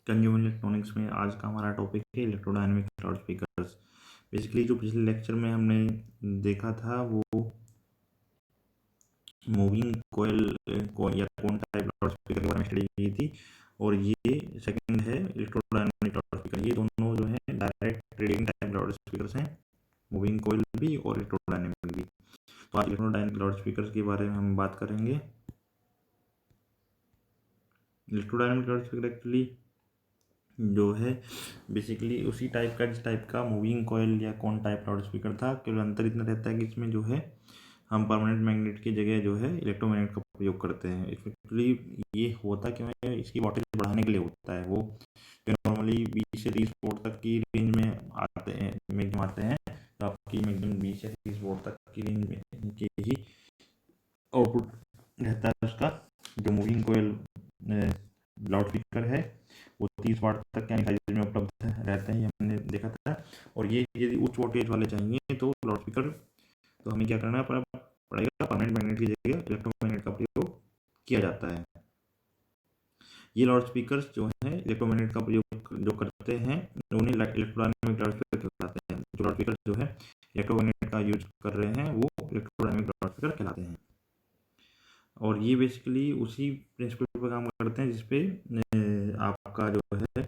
Consumer electronics में आज का हमारा टॉपिक है इलेक्ट्रोडायनेमिक लाउड स्पीकर्स। बेसिकली जो पिछले लेक्चर में हमने देखा था वो मूविंग कोयल या कौन टाइप लाउड स्पीकर के बारे में स्टडी की थी, और ये सेकंड है इलेक्ट्रोडायनेमिक लाउड स्पीकर। ये दोनों जो है direct radiating type loud speakers हैं, मूविंग कोयल भी और इलेक्ट्रोडायनेमिक भी। तो आज इलेक्ट्रोडायनेमिक लाउड स्पीकर्स के बारे में हम बात करेंगे। इलेक्ट्रोडायनेमिक लाउड स्पीकर एक्चुअली जो है बेसिकली उसी टाइप का जिस टाइप का मूविंग कॉइल या कौन टाइप लाउड स्पीकर था। केवल अंतर इतना रहता है कि इसमें जो है हम परमानेंट मैग्नेट की जगह जो है इलेक्ट्रोमैग्नेट का प्रयोग करते हैं। इफेक्टिवली ये होता क्यों है, इसकी वोल्टेज बढ़ाने के लिए होता है। वो जो नॉर्मली 20 से 30 वोल्ट तक की रेंज में आते हैं मैक्सिमम आते हैं, तो आपकी मैक्सिमम 20 से 30 वोल्ट तक की रेंज में के ही आउटपुट रहता है उसका। जो मूविंग कॉइल लाउड स्पीकर है वो 30 वाट तक के साइज में उपलब्ध रहते हैं, ये हमने देखा था। और ये यदि उच्च वोल्टेज वाले चाहिए तो लाउड स्पीकर, तो हमें क्या करना पड़ेगा, परमानेंट मैग्नेट की जगह इलेक्ट्रोमैग्नेट का प्रयोग किया जाता है। ये लाउड स्पीकर्स जो है इलेक्ट्रोमैग्नेट का प्रयोग जो करते हैं उन्हें इलेक्ट्रोडायनेमिक लाउड स्पीकर कहलाते हैं। जो लाउड स्पीकर जो है इलेक्ट्रोमैग्नेट का यूज कर रहे हैं वो इलेक्ट्रोडायनेमिक लाउड स्पीकर कहलाते हैं। और ये बेसिकली उसी प्रिंसिपल पर काम करते हैं जिसपे आपका जो है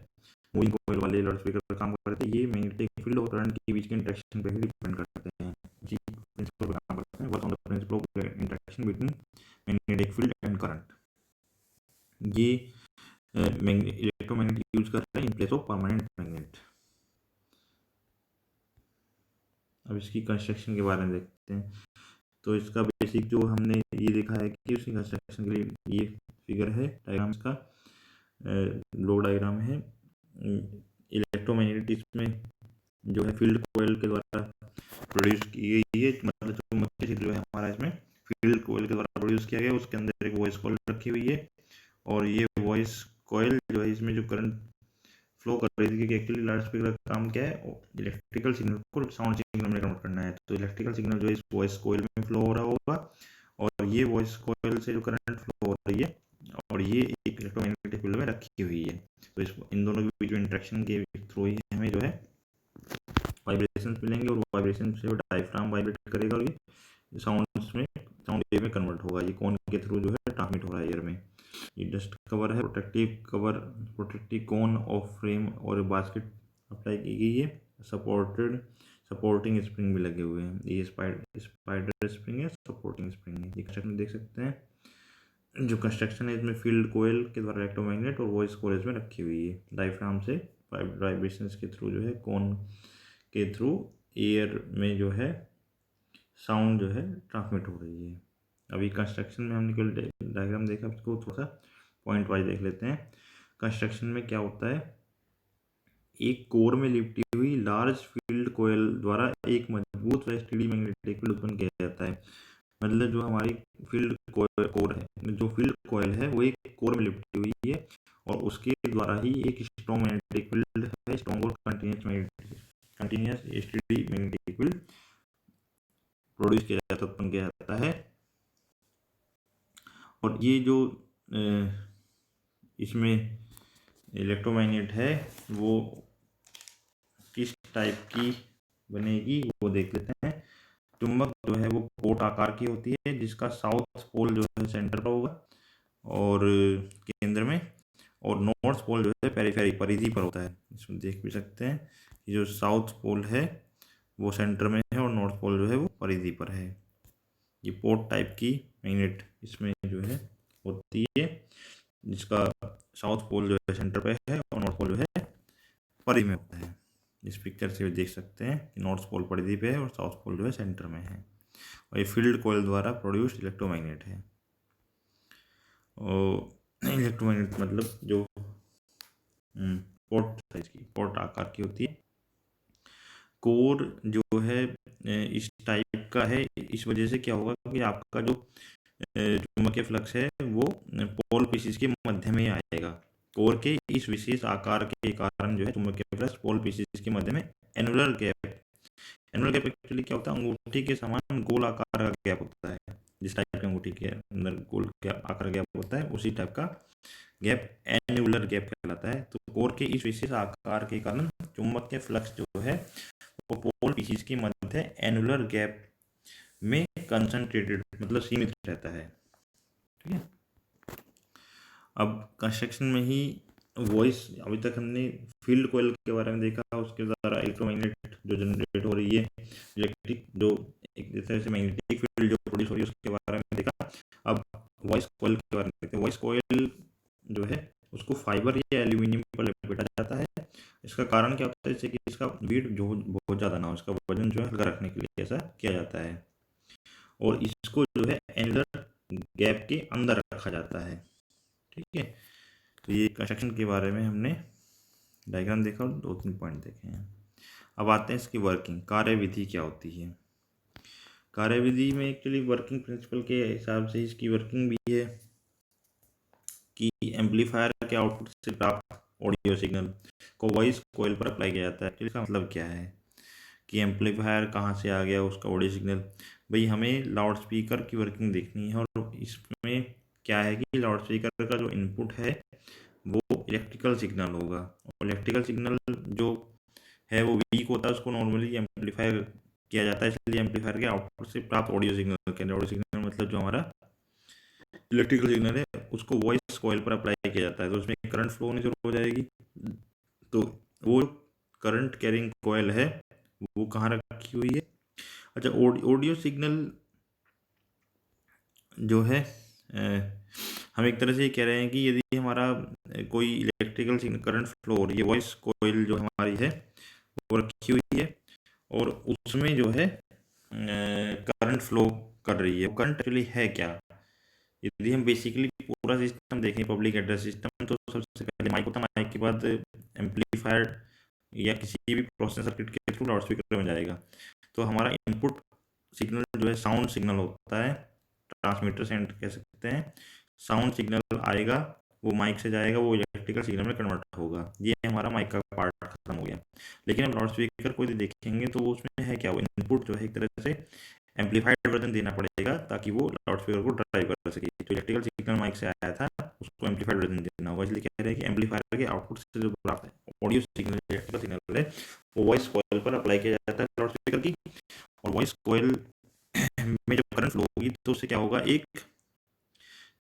मूविंग कॉइल वाले लाउड स्पीकर पर काम करते हैं। ये मैग्नेटिक फील्ड और करंट के बीच के इंटरेक्शन पर ही डिपेंड करते हैं। इसी प्रिंसिपल पर काम करते हैं, work on the principle of interaction between magnetic field and current. ये इलेक्ट्रोमैग्नेट यूज कर रहे हैं in place of permanent magnet. अब इसकी कंस्ट्रक्शन के बारे में देखते हैं। तो इसका बेसिक जो हमने ये देखा है कि उसकी कंस्ट्रक्शन के लिए ये फिगर है, डायग्राम का ब्लॉक डायग्राम है। इलेक्ट्रोमैग्नेट इसमें जो है फील्ड कॉइल के द्वारा प्रोड्यूस की गई है, मतलब चुंबकीय क्षेत्र जो है हमारा इसमें फील्ड कॉइल के द्वारा प्रोड्यूस किया गया। उसके अंदर एक वॉइस कॉइल रखी हुई है, और ये वॉइस कॉइल जो है इसमें जो करंट फ्लो कर रही थी कि एक्चुअली लाउड स्पीकर का काम क्या है, इलेक्ट्रिकल सिग्नल को साउंड सिग्नल में कन्वर्ट करना है। तो इलेक्ट्रिकल सिग्नल जो है इस वॉइस कॉइल में फ्लो हो रहा होगा, और ये वॉइस कॉइल से जो करंट फ्लो हो रही है और ये एक इलेक्ट्रोमैग्नेटिक फील्ड में रखी हुई है। तो इन दोनों के बीच में इंटरेक्शन के थ्रू ही हमें जो है वाइब्रेशन मिलेंगे, और वाइब्रेशन से डायफ्राम वाइब्रेट करेगा और ये साउंड वेव में कन्वर्ट होगा। ये कौन के थ्रू जो है ट्रांसमिट हो रहा है एयर में। ये डस्ट कवर है, प्रोटेक्टिव कोन ऑफ फ्रेम और बास्केट अप्लाई की गई है। सपोर्टिंग स्प्रिंग भी लगे हुए हैं। ये स्पाइडर स्प्रिंग है, सपोर्टिंग स्प्रिंग है। ये कंस्ट्रक्शन देख सकते हैं। जो कंस्ट्रक्शन है इसमें फील्ड कोयल के द्वारा इलेक्ट्रोमैग्नेट और वॉइस कॉइल में रखी हुई है। डायफ्राम से वाइब्रेशंस के थ्रू जो है कोन के थ्रू एयर में जो है साउंड जो है ट्रांसमिट हो रही है। अभी कंस्ट्रक्शन में हमने केवल डायग्राम देखा, इसको थोड़ा सा पॉइंट वाइज देख लेते हैं। कंस्ट्रक्शन में क्या होता है, एक कोर में लिपटी हुई लार्ज फील्ड कोयल द्वारा एक मजबूत व स्टेडी मैग्नेटिक फील्ड उत्पन्न किया जाता है। मतलब जो हमारी फील्ड कोर है, जो फील्ड कोयल है वो एक कोर में लिपटी हुई है, और उसके द्वारा ही एक स्ट्रॉन्ग मैग्नेटिक फील्ड है, स्ट्रॉन्ग और continuous steady magnetic field produce किया जाता है, उत्पन्न किया जाता है। और ये जो इसमें इलेक्ट्रोमैग्नेट है वो किस टाइप की बनेगी वो देख लेते हैं। चुंबक जो है वो पोर्ट आकार की होती है, जिसका साउथ पोल जो है सेंटर पर होगा और केंद्र में, और नॉर्थ पोल जो है पेरिफेरी परिधि पर होता है। इसमें देख भी सकते हैं कि जो साउथ पोल है वो सेंटर में है और नॉर्थ पोल जो है वो परिधि पर है। ये पोर्ट टाइप की मैग्नेट इसमें जो है होती है, जिसका साउथ पोल जो है सेंटर पे है और नॉर्थ पोल जो है परिधि में होता है। इस पिक्चर से देख सकते हैं कि नॉर्थ पोल परिधि पे है और साउथ पोल जो है सेंटर में है, और ये फील्ड कॉइल द्वारा प्रोड्यूस्ड इलेक्ट्रोमैग्नेट है। और इलेक्ट्रोमैग्नेट मतलब जो पोर्ट आकार की होती है। कोर जो है इस टाइप का है, इस वजह से क्या होगा कि आपका जो चुंबकीय फ्लक्स है वो पोल पीसीस के मध्य में आएगा। कोर के इस विशेष आकार के कारण जो है चुंबकीय फ्लक्स पोल पीसीस के मध्य में एनुलर गैप एक्चुअली क्या होता है, अंगूठी के समान गोल आकार का गैप होता है। जिस टाइप की अंगूठी के अंदर गोल आकार गैप होता है उसी टाइप का गैप एनुलर गैप कहलाता है। तो कोर के इस विशेष आकार के कारण चुंबकीय फ्लक्स जो है वो पोल पीसीज के मध्य एनुलर गैप में कंसंट्रेटेड मतलब सीमित रहता है। ठीक है, अब कंस्ट्रक्शन में ही वॉइस, अभी तक हमने फील्ड कॉइल के बारे में देखा, उसके द्वारा इलेक्ट्रोमैग्नेट जो जनरेट हो रही है, इलेक्ट्रिक जो एक तरह से मैग्नेटिक फील्ड जो प्रोड्यूस हो रही है उसके बारे में देखा। अब वॉइस कॉइल के बारे में देखते हैं। वॉइस कॉइल जो है उसको फाइबर या एल्यूमिनियम पर लपेटा जाता है। इसका कारण क्या होता है, जैसे कि इसका वेट जो बहुत ज़्यादा ना हो, इसका वजन जो है हल्का रखने के लिए ऐसा किया जाता है, और इसको जो है एनुलर गैप के अंदर रखा जाता है। ठीक है, तो ये कंस्ट्रक्शन के बारे में हमने डायग्राम देखा और 2-3 पॉइंट देखे हैं। अब आते हैं इसकी वर्किंग, कार्यविधि क्या होती है। कार्यविधि में एक्चुअली वर्किंग प्रिंसिपल के हिसाब से इसकी वर्किंग भी है कि एम्पलीफायर के आउटपुट से प्राप्त ऑडियो सिग्नल को वॉइस कॉइल पर अप्लाई किया जाता है। इसका मतलब क्या है कि एम्पलीफायर कहाँ से आ गया उसका ऑडियो सिग्नल। भाई हमें लाउड स्पीकर की वर्किंग देखनी है, और इसमें क्या है कि लाउड स्पीकर का जो इनपुट है वो इलेक्ट्रिकल सिग्नल होगा, और इलेक्ट्रिकल सिग्नल जो है वो वीक होता है, उसको नॉर्मली एम्पलीफायर किया जाता है। इसलिए एम्पलीफायर के आउटपुट से प्राप्त ऑडियो सिग्नल के ऑडियो सिग्नल मतलब जो हमारा इलेक्ट्रिकल सिग्नल है उसको वॉइस कॉइल पर अप्लाई किया जाता है, तो उसमें करंट फ्लो होनी शुरू हो जाएगी। तो वो करंट कैरिंग कॉइल है वो कहाँ रखी हुई है। अच्छा, ऑडियो सिग्नल जो है हम एक तरह से ये कह रहे हैं कि यदि हमारा कोई इलेक्ट्रिकल सिग्नल करंट फ्लो हो रही है, वॉइस कॉइल जो हमारी है वो रखी हुई है, और उसमें जो है करंट फ्लो कर रही है। करंट एक्चुअली है क्या, यदि हम बेसिकली पूरा सिस्टम देखें, पब्लिक एड्रेस सिस्टम, तो सबसे पहले माइक होता है, माइक के बाद एम्पलीफायर या किसी भी प्रोसेसर सर्किट के थ्रू लाउड स्पीकर में जाएगा। तो हमारा इनपुट सिग्नल जो है साउंड सिग्नल होता है, ट्रांसमीटर से कह सकते हैं। साउंड सिग्नल आएगा, वो माइक से जाएगा, वो इलेक्ट्रिकल सिग्नल में कन्वर्ट होगा। ये हमारा माइक का पार्ट खत्म हो गया। लेकिन अब लाउड स्पीकर को यदि देखेंगे तो उसमें है क्या, वो इनपुट जो है एक तरह से एम्पलीफाइड वर्जन देना पड़ेगा ताकि वो लाउड स्पीकर को ड्राइव कर सके। तो इलेक्ट्रिकल सिग्नल माइक से आया था उसको एम्पलीफाइड वर्जन देना होगा, इसलिए कह रहे हैं कि एम्पलीफायर के आउटपुट से जो प्राप्त ऑडियो सिग्नल इलेक्ट्रिकल सिग्नल है वो वॉइस कॉइल पर अप्लाई किया जाता है लाउड स्पीकर की, और वॉइस कॉइल में जब करंट फ्लो होगी तो उससे क्या होगा, एक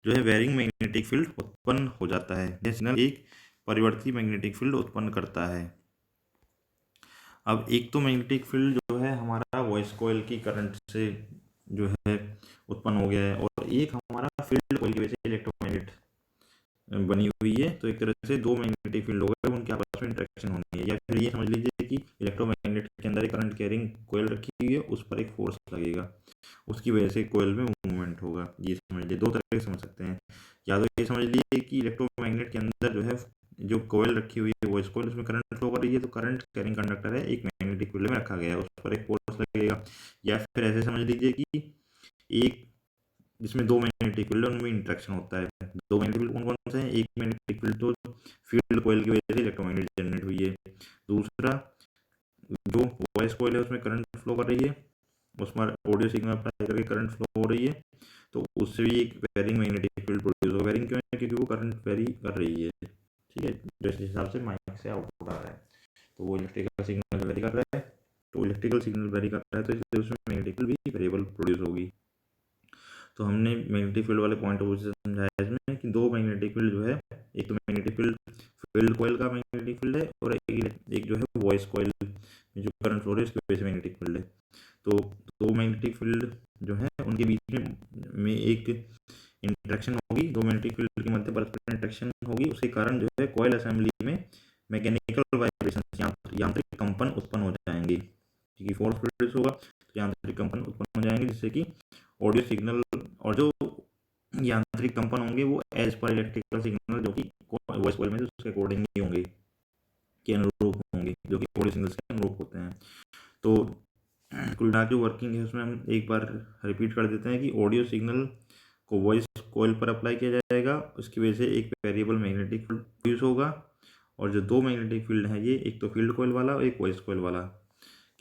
जो है वेरिंग मैग्नेटिक फील्ड उत्पन्न हो जाता है। यह सिग्नल एक परिवर्ती मैग्नेटिक फील्ड उत्पन्न करता है। अब एक तो मैग्नेटिक फील्ड जो है हमारा वॉइस कॉइल की करंट से जो है उत्पन्न हो गया है, और एक हमारा फील्ड कॉइल की वजह से इलेक्ट्रोमैग्नेट बनी हुई है। तो एक तरह से दो मैग्नेटिक फील्ड हो गए, उनके आपस में इंटरेक्शन होनी है। या फिर ये समझ लीजिए कि इलेक्ट्रोमैग्नेट के अंदर एक करंट कैरिंग कॉइल रखी हुई है, उस पर एक फोर्स लगेगा, उसकी वजह से कॉइल में मूवमेंट होगा। ये समझ लीजिए, दो तरह से समझ सकते हैं। या तो ये समझ लीजिए कि इलेक्ट्रोमैग्नेट के अंदर जो है जो कॉइल रखी हुई है वॉइस कॉइल, उसमें करंट फ्लो कर रही है, तो करंट कैरिंग कंडक्टर है एक मैग्नेटिक फील्ड में रखा गया है, उस पर एक फोर्स लगेगा। या फिर ऐसे समझ लीजिए कि एक जिसमें दो मैग्नेटिक फील्ड है उनमें इंटरेक्शन होता है। दो मैग्नेटिक फील्ड कौन कौन से हैं, एक मैग्नेटिक फील्ड तो फील्ड कॉइल की वजह से इलेक्ट्रोमैग्नेट जनरेट हुई है, दूसरा जो वॉइस कॉइल है उसमें करंट फ्लो कर रही है, उसमें ऑडियो सिग्नल अप्लाई करके करंट फ्लो हो रही है, तो उससे भी एक वेरिंग मैग्नेटिक फील्ड प्रोड्यूस होगा। वेरिंग क्यों है, क्योंकि वो करंट वेरी कर रही है। ठीक है, जिस हिसाब से माइक से आउटपुट आ रहा है, तो वो इलेक्ट्रिकल सिग्नल वेरी कर रहा है, तो इलेक्ट्रिकल सिग्नल वेरी कर रहा है, तो इसलिए उसमें मैग्नेटिक फील्ड भी वेरिएबल प्रोड्यूस होगी। तो हमने मैग्नेटिक फील्ड वाले पॉइंट ऑफ व्यू से समझाया इसमें कि दो मैग्नेटिक फील्ड जो है, एक तो मैग्नेटिक फील्ड फील्ड कॉइल का मैग्नेटिक फील्ड है, और एक जो है वॉइस कॉइल में जो करंट फ्लो है उसकी वजह से मैग्नेटिक फील्ड है। तो दो मैग्नेटिक फील्ड जो है उनके बीच में एक इंटरेक्शन होगी, दो मैग्नेटिक फील्ड के मध्य परस्पर इंटरेक्शन होगी, उसके कारण जो है कॉइल असेंबली में मैकेनिकल वाइब्रेशन यांत्रिक कंपन उत्पन्न हो जाएंगे, क्योंकि फोर्स प्रोड्यूस होगा तो यांत्रिक कंपन उत्पन्न हो जाएंगे, जिससे कि ऑडियो सिग्नल और जो यांत्रिक कंपन होंगे वो एज पर इलेक्ट्रिकल सिग्नल जो कि वॉइस कॉइल में उसके अकॉर्डिंग ही होंगे, के अनुरूप होंगे, जो कि ऑडियो सिग्नल के अनुरूप होते हैं। तो कुल डाटा जो वर्किंग है उसमें हम एक बार रिपीट कर देते हैं कि ऑडियो सिग्नल को वॉइस कॉइल पर अप्लाई किया जाएगा, उसकी वजह से एक वेरिएबल मैग्नेटिक फील्ड प्रोड्यूस होगा, और जो दो मैग्नेटिक फील्ड हैं ये एक तो फील्ड कॉइल वाला और एक वॉइस कॉइल वाला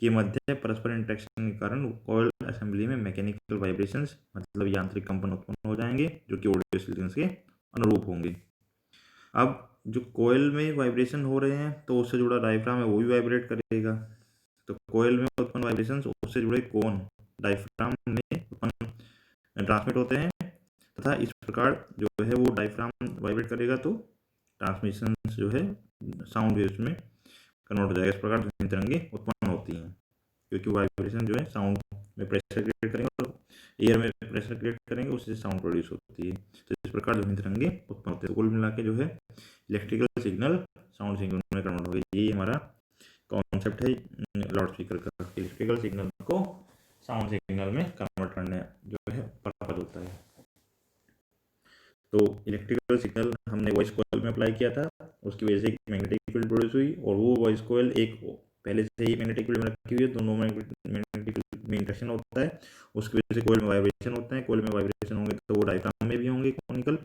के मध्य परस्पर इंटरेक्शन के कारण कॉइल असेंबली में मैकेनिकल वाइब्रेशंस मतलब यांत्रिक कंपन उत्पन्न हो जाएंगे, जो कि ऑडियो सिग्नल्स के अनुरूप होंगे। अब जो कोयल में वाइब्रेशन हो रहे हैं तो उससे जुड़ा डायफ्राम है वो भी वाइब्रेट करेगा। तो कोयल में उत्पन्न वाइब्रेशंस उससे जुड़े कोन डायफ्राम में उत्पन्न ट्रांसमिट होते हैं तथा इस प्रकार जो है वो डायफ्राम वाइब्रेट करेगा तो ट्रांसमिशन जो है साउंड वेव्स में कन्वर्ट हो जाएगा। इस प्रकार ध्वनि तरंगे उत्पन्न होती हैं क्योंकि वाइब्रेशन जो है साउंड में प्रेशर क्रिएट करेंगे और एयर में प्रेशर क्रिएट करेंगे, उससे साउंड प्रोड्यूस होती है। तो इस प्रकार ध्वनि तरंगे उत्पन्न होते हैं। कुल मिला के जो है इलेक्ट्रिकल सिग्नल साउंड सिग्नल में कन्वर्ट हो गई। यही हमारा कॉन्सेप्ट है लाउड स्पीकर का। इलेक्ट्रिकल सिग्नल को साउंड सिग्नल में कन्वर्ट करने जो है पर्पज होता है। तो इलेक्ट्रिकल सिग्नल हमने वॉइस कॉइल में अप्लाई किया था, उसकी वजह से मैग्नेटिक फील्ड प्रोड्यूस हुई और वो वॉइस कॉइल एक पहले से ही मैग्नेटिक फील्ड में रखी हुई है, दोनों मैग्नेटिक फील्ड में इंटरेक्शन होता है, उसकी वजह से कॉइल में वाइब्रेशन होते हैं। कॉइल में वाइब्रेशन होंगे तो वो डायफ्राम में भी होंगे कॉनिकल,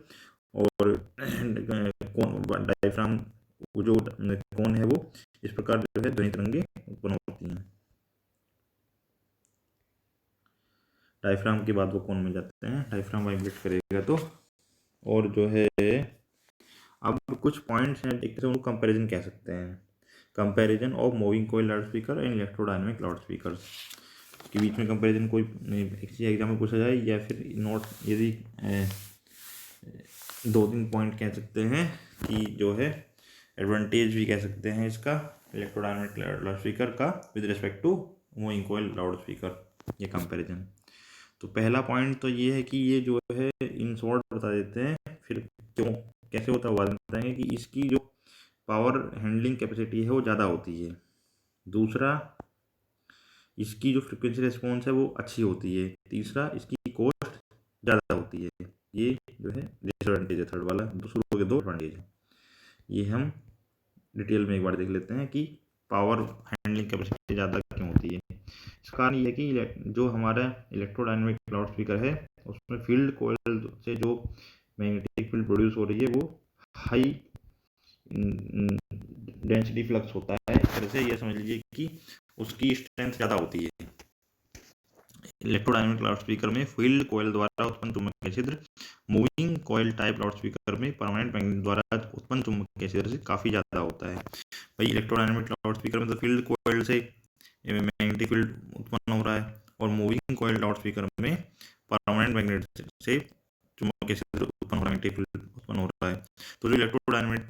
और डायफ्राम जो कौन है वो इस प्रकार जो है ध्वनि तरंगे उत्पन्न होती हैं। डायफ्राम के बाद वो कौन में जाते हैं, डायफ्राम वाइब्रेट करेगा तो। और जो है अब कुछ पॉइंट्स हैं, एक तरह उनको कंपैरिजन कह सकते हैं। Comparison of moving coil loud speaker and electrodynamic loud speaker के बीच में कंपैरिजन कोई किसी एग्जाम में पूछा जाए या फिर नोट, यदि 2-3 पॉइंट कह सकते हैं कि जो है एडवांटेज भी कह सकते हैं इसका इलेक्ट्रोडायनेमिक लाउड स्पीकर का with respect to moving coil loud speaker, ये कंपैरिजन। तो पहला पॉइंट तो ये है कि ये जो है इन शॉर्ट बता देते हैं, फिर क्यों कैसे होता है बाद में बताएंगे कि इसकी जो पावर हैंडलिंग कैपेसिटी है वो ज़्यादा होती है। दूसरा, इसकी जो फ्रिक्वेंसी रिस्पॉन्स है वो अच्छी होती है। तीसरा, इसकी कॉस्ट ज़्यादा होती है। ये जो है डिसएडवांटेज है, थर्ड वाला। शुरू हो गए 2 एडवांटेज है। ये हम डिटेल में एक बार देख लेते हैं कि पावर हैंडलिंग कैपेसिटी ज़्यादा क्यों होती है। इसका कारण ये है कि जो हमारा इलेक्ट्रोडायनेमिक लाउड स्पीकर है उसमें फील्ड कॉइल से जो मैग्नेटिक फील्ड प्रोड्यूस हो रही है वो हाई डेंसिटी फ्लक्स होता है। इस तरह से ये समझ लीजिए कि उसकी स्ट्रेंथ ज़्यादा होती है। इलेक्ट्रोडायनेमिक लाउड स्पीकर में फील्ड कॉइल द्वारा उत्पन्न चुंबकीय क्षेत्र moving coil type loud speaker में परमानेंट मैग्नेट द्वारा उत्पन्न चुंबकीय क्षेत्र से काफ़ी ज़्यादा होता है। भाई इलेक्ट्रोडायनेमिक लाउड स्पीकर में तो फील्ड कॉइल से मैग्नेटिक फील्ड उत्पन्न हो रहा है और मूविंग कॉइल लाउड स्पीकर में परमानेंट मैग्नेट से चुंबकीय क्षेत्र उत्पन्न हो रहा है, मैग्नेटिक फील्ड उत्पन्न हो रहा है। तो जो इलेक्ट्रोडायनेमिक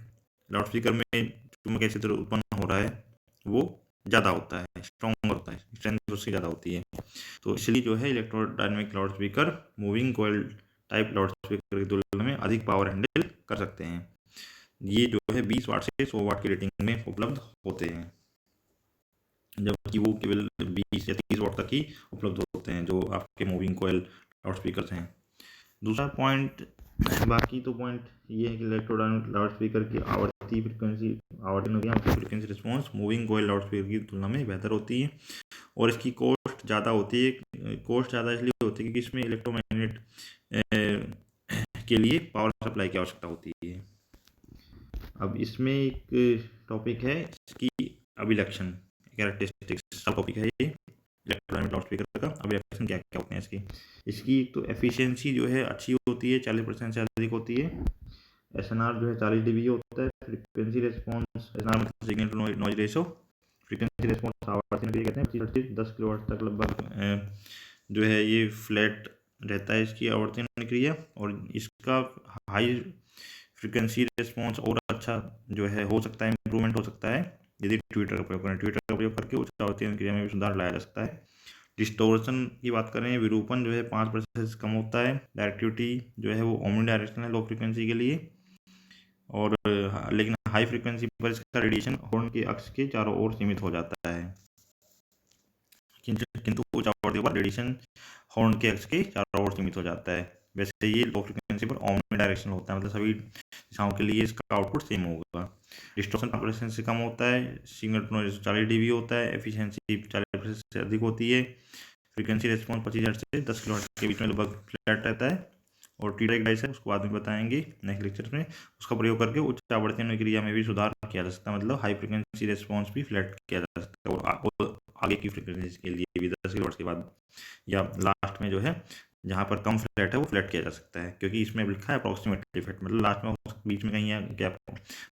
लाउड स्पीकर में चुंबकीय क्षेत्र उत्पन्न हो रहा है वो ज़्यादा होता है, स्ट्रॉन्ग होता है, स्ट्रेंथ उसकी ज़्यादा होती है। तो इसलिए जो है electrodynamic loud speaker moving coil type loud speaker की तुलना में अधिक पावर हैंडल कर सकते हैं। ये जो है 20 वाट से 100 वाट की रेटिंग में उपलब्ध होते हैं, जबकि वो केवल 20 या 30 वाट तक ही उपलब्ध होते हैं जो आपके मूविंग कॉइल लाउड स्पीकर हैं। दूसरा पॉइंट, बाकी तो पॉइंट ये है कि इलेक्ट्रोडायनेमिक लाउड स्पीकर की आवर्ती frequency response moving coil loud speaker की तुलना में बेहतर होती है और इसकी कॉस्ट ज़्यादा होती है। कॉस्ट ज़्यादा इसलिए होती है क्योंकि इसमें इलेक्ट्रोमैग्नेट के लिए पावर सप्लाई की आवश्यकता होती है। अब इसमें एक टॉपिक है इसकी अभिलक्षण, कैरेक्टरिस्टिक्स सब टॉपिक है ये इलेक्ट्रोडायनेमिक लाउड स्पीकर का। अभिलक्षण क्या क्या होते हैं इसकी तो एफिशिएंसी जो है अच्छी होती है, 40% से अधिक होती है। एसएनआर जो है 40 dB होता है। फ्रीक्वेंसी रिस्पॉन्स, एसएनआर मतलब signal to noise ratio, frequency response आवर्ती नगरीय कहते हैं, 10 किलोवाट तक लगभग जो है ये फ्लैट रहता है इसकी आवर्ती क्रिया। और इसका हाई फ्रीक्वेंसी रिस्पॉन्स और अच्छा जो है हो सकता है, इंप्रूवमेंट हो सकता है यदि ट्विटर का प्रयोग करें। ट्विटर का प्रयोग करके उच्च आवर्ती क्रिया में भी सुधार लाया जा सकता है। डिस्टोर्शन की बात करें, विरूपण जो है 5% से कम होता है। डायरेक्टिविटी जो है वो ओमनी डायरेक्शन है लो फ्रीक्वेंसी के लिए, और लेकिन हाई फ्रीक्वेंसी पर इसका रेडिएशन हॉर्न के अक्ष के चारों ओर सीमित हो जाता है। किंतु उच्च आवृत्ति पर रेडिएशन हॉर्न के अक्ष के चारों ओर सीमित हो जाता है। वैसे ये लो फ्रीक्वेंसी पर ओमनी डायरेक्शन होता है, मतलब सभी दिशाओं के लिए इसका आउटपुट सेम होगा। डिस्टॉर्शन 5% से कम होता है। सिग्नल टू नॉइज 40 dB होता है। एफिशिएंसी 40% से अधिक होती है। फ्रीक्वेंसी रिस्पॉन्स 25 हर्ट्ज से 10 किलोहर्ट्ज के बीच में लगभग फ्लैट रहता है। और टी डिवाइस है, उसको बाद में बताएंगे नेक्स्ट लेक्चर में। उसका प्रयोग करके उच्च आवर्ती क्रिया में भी सुधार किया जा सकता है, मतलब हाई फ्रीक्वेंसी रिस्पॉन्स भी फ्लैट किया जा सकता है और आगे की फ्रीक्वेंसी के लिए भी 10 किलोहर्ट्ज के बाद या लास्ट में जो है जहाँ पर कम फ्लैट है वो फ्लैट किया जा सकता है, क्योंकि इसमें लिखा है अप्रॉक्सीमेटली फ्लैट, मतलब लास्ट में बीच में कहीं गैप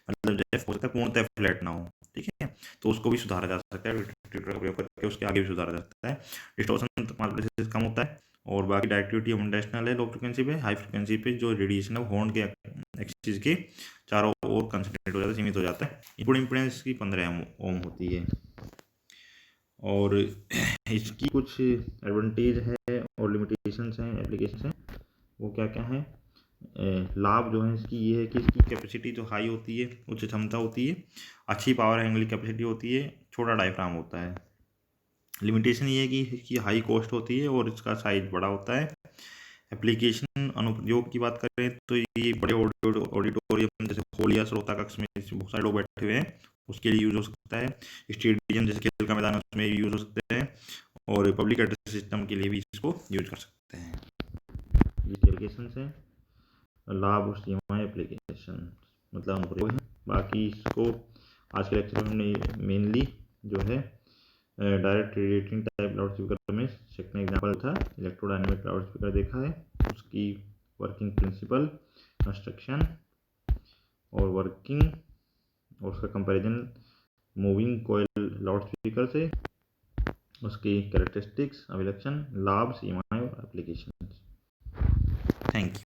मतलब जैसे हो सकता है पूर्णतः फ्लैट ना हो, ठीक है, तो उसको भी सुधारा जा सकता है ट्विटर का प्रयोग करके, उसके आगे भी सुधारा जा सकता है। डिस्टॉर्शन मल्टीप्लिसिटी कम होता है, और बाकी डायरेक्टिविटी यूनिडायरेक्शनल है लो फ्रिक्वेंसी पे। हाई फ्रिक्वेंसी पे जो रेडिएशन है हॉर्न के एक्सिस के चारों ओर कंसंट्रेट हो जाता है, सीमित हो जाता है। इनपुट इम्पीडेंस की 15 ओम होती है। और इसकी कुछ एडवांटेज है और लिमिटेशंस हैं, एप्लीकेशंस हैं, वो क्या क्या हैं। लाभ जो है इसकी ये है कि इसकी कैपेसिटी जो हाई होती है, उच्च क्षमता होती है, अच्छी पावर हैंडलिंग कैपेसिटी होती है, छोटा डायफ्राम होता है। लिमिटेशन ये है कि इसकी हाई कॉस्ट होती है और इसका साइज बड़ा होता है। एप्लीकेशन अनुप्रयोग की बात करें तो ये बड़े ऑडिटोरियम जैसे हॉल या श्रोता कक्ष में बहुत सारे लोग बैठे हुए हैं, उसके लिए यूज हो सकता है। स्टेडियम जैसे खेल का मैदान है उसमें यूज हो सकते हैं, और पब्लिक एड्रेस सिस्टम के लिए भी इसको यूज कर सकते हैं। ये एप्लीकेशन है, लाभ और सीमाएं एप्लीकेशन मतलब अनुप्रयोग है। बाकी इसको आज के लेक्चर में हमने मेनली जो है direct radiating type loud speaker में सेकंड एग्जांपल था इलेक्ट्रोडायनेमिक लाउड स्पीकर देखा है, उसकी वर्किंग प्रिंसिपल, कंस्ट्रक्शन और वर्किंग, और उसका comparison moving coil loud speaker से, उसकी कैरेक्टरिस्टिक्स, अभिलक्षण, लाभ, सीमाएं और एप्लीकेशन। Thank you.